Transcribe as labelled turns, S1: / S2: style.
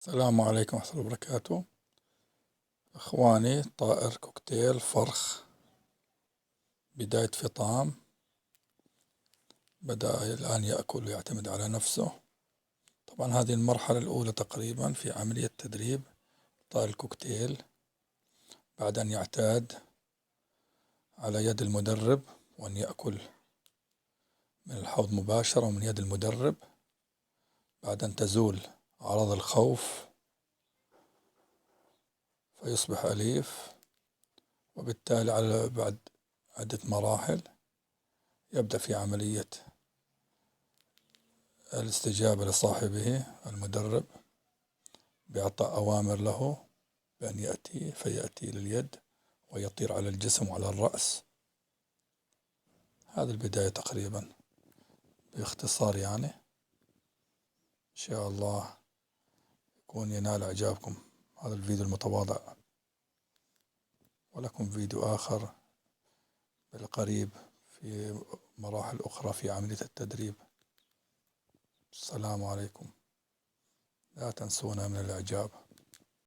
S1: السلام عليكم ورحمة الله وبركاته. إخواني، طائر كوكتيل فرخ بداية فطام، بدأ الآن يأكل ويعتمد على نفسه. طبعا هذه المرحلة الأولى تقريبا في عملية تدريب طائر الكوكتيل، بعد أن يعتاد على يد المدرب وأن يأكل من الحوض مباشرة ومن يد المدرب، بعد أن تزول أعراض الخوف فيصبح أليف، وبالتالي بعد عدة مراحل يبدأ في عملية الاستجابة لصاحبه المدرب بإعطاء أوامر له بأن يأتي، فيأتي لليد ويطير على الجسم وعلى الرأس. هذه البداية تقريبا باختصار يعني. إن شاء الله يكون ينال إعجابكم هذا الفيديو المتواضع، ولكم فيديو آخر بالقريب في مراحل أخرى في عملية التدريب. السلام عليكم، لا تنسونا من الإعجاب.